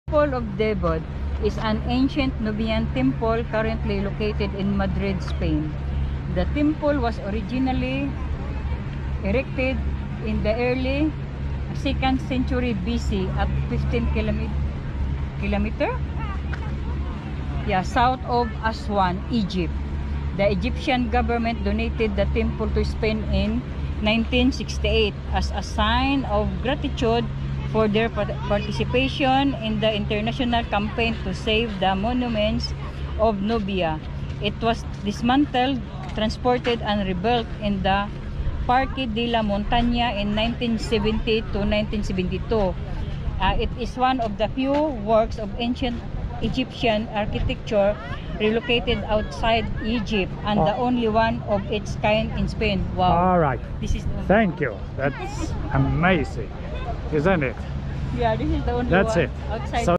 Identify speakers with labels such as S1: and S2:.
S1: Temple of Debod is an ancient Nubian temple currently located in Madrid, Spain. The temple was originally erected in the early 2nd century BC at 15 kilometer south of Aswan, Egypt. The Egyptian government donated the temple to Spain in 1968 as a sign of gratitude for their participation in the international campaign to save the monuments of Nubia. It was dismantled, transported, and rebuilt in the Parque de la Montaña in 1970 to 1972. It is one of the few works of ancient Egyptian architecture relocated outside Egypt and the only one of its kind in Spain. Wow.
S2: All right.
S1: This is
S2: Thank you. That's amazing, isn't it?
S1: Yeah, this is the only
S2: That's
S1: one
S2: it.
S1: outside.
S2: So